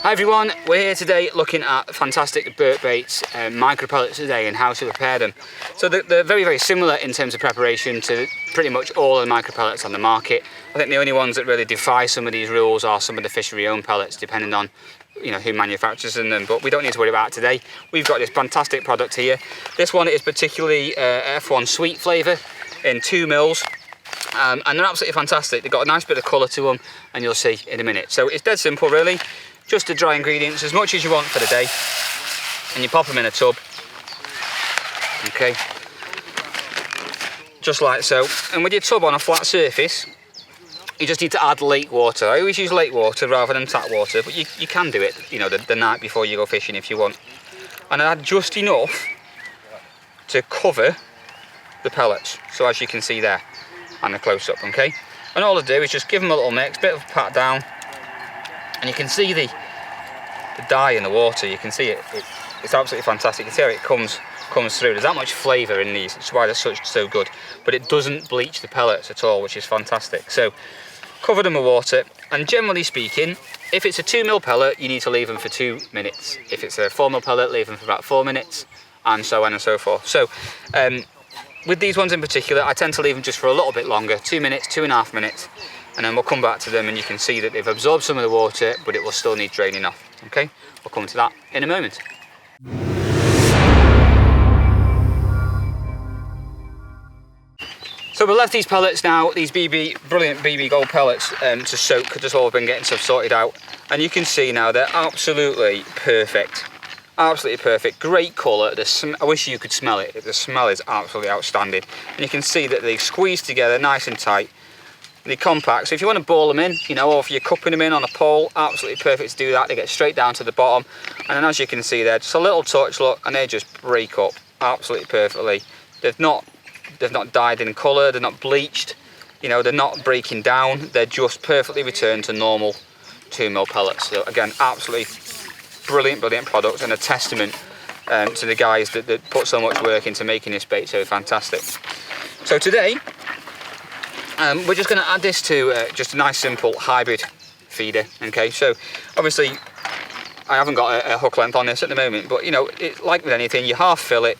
Hi everyone, we're here today looking at fantastic bird baits, micro pellets today, and how to prepare them. So they're very, very similar in terms of preparation to pretty much all of the micro pellets on the market. I think the only ones that really defy some of these rules are some of the fishery owned pellets, depending on who manufactures them, but we don't need to worry about it today. We've got this fantastic product here. This one is particularly F1 sweet flavour in 2 mils. And they're absolutely fantastic. They've got a nice bit of colour to them, and you'll see in a minute. So it's dead simple really. Just the dry ingredients, as much as you want for the day, and you pop them in a tub, okay, just like so. And with your tub on a flat surface, you just need to add lake water. I always use lake water rather than tap water, but you can do it, the night before you go fishing if you want. And add just enough to cover the pellets, so as you can see there, and the close-up, okay. And all I do is just give them a little mix, bit of a pat down. And you can see the dye in the water. You can see it's absolutely fantastic. You can see how it comes through. There's that much flavour in these, which is why they're so good. But it doesn't bleach the pellets at all, which is fantastic. So cover them with water, and generally speaking, if it's a 2 mil pellet, you need to leave them for 2 minutes. If it's a 4 mil pellet, leave them for about 4 minutes, and so on and so forth. So with these ones in particular, I tend to leave them just for a little bit longer, 2 minutes, 2.5 minutes. And then we'll come back to them and you can see that they've absorbed some of the water, but it will still need draining off, okay? We'll come to that in a moment. So we've left these pellets now, these brilliant BB Gold pellets to soak, just while we've been getting stuff sorted out. And you can see now they're absolutely perfect. Absolutely perfect, great colour. I wish you could smell it. The smell is absolutely outstanding. And you can see that they squeeze together nice and tight. They're compact, so if you want to ball them in, or if you're cupping them in on a pole, absolutely perfect to do that. They get straight down to the bottom, and then as you can see there, just a little touch, look, and they just break up absolutely perfectly. They've not dyed in colour, they're not bleached, they're not breaking down, they're just perfectly returned to normal 2 mil pellets. So again, absolutely brilliant product, and a testament to the guys that put so much work into making this bait so fantastic. So today, we're just going to add this to just a nice simple hybrid feeder, okay. So obviously I haven't got a hook length on this at the moment, but like with anything, you half fill it,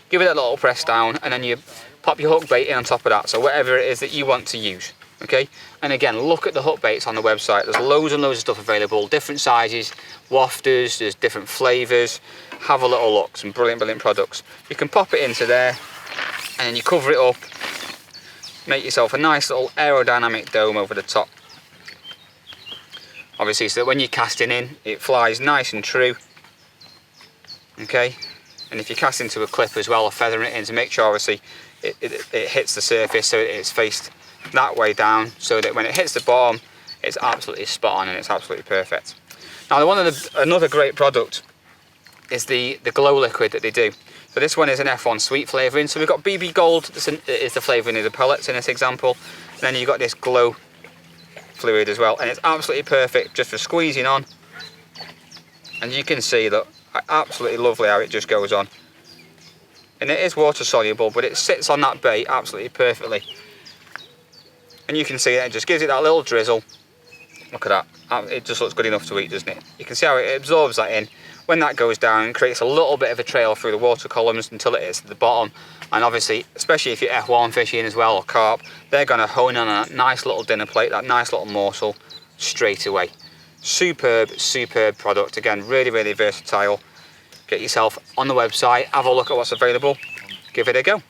give it a little press down, and then you pop your hook bait in on top of that, so whatever it is that you want to use, okay. And again, look at the hook baits on the website. There's loads and loads of stuff available, different sizes, wafters, there's different flavours. Have a little look, some brilliant products. You can pop it into there, and then you cover it up. Make yourself a nice little aerodynamic dome over the top, obviously, so that when you're casting in, it flies nice and true, okay. And if you're casting to a clip as well, or feathering it in, to make sure obviously it hits the surface, so it's faced that way down, so that when it hits the bottom, it's absolutely spot on and it's absolutely perfect. Now another great product is the glow liquid that they do. So this one is an F1 sweet flavouring. So we've got BB Gold, is the flavouring of the pellets in this example. And then you've got this glow fluid as well. And it's absolutely perfect just for squeezing on. And you can see that absolutely lovely how it just goes on. And it is water soluble, but it sits on that bait absolutely perfectly. And you can see it just gives it that little drizzle. Look at that. It just looks good enough to eat, doesn't it? You can see how it absorbs that in. When that goes down, it creates a little bit of a trail through the water columns until it hits the bottom. And obviously, especially if you're F1 fishing as well, or carp, they're going to hone on a nice little dinner plate, that nice little morsel, straight away. Superb product. Again, really versatile. Get yourself on the website, have a look at what's available, give it a go.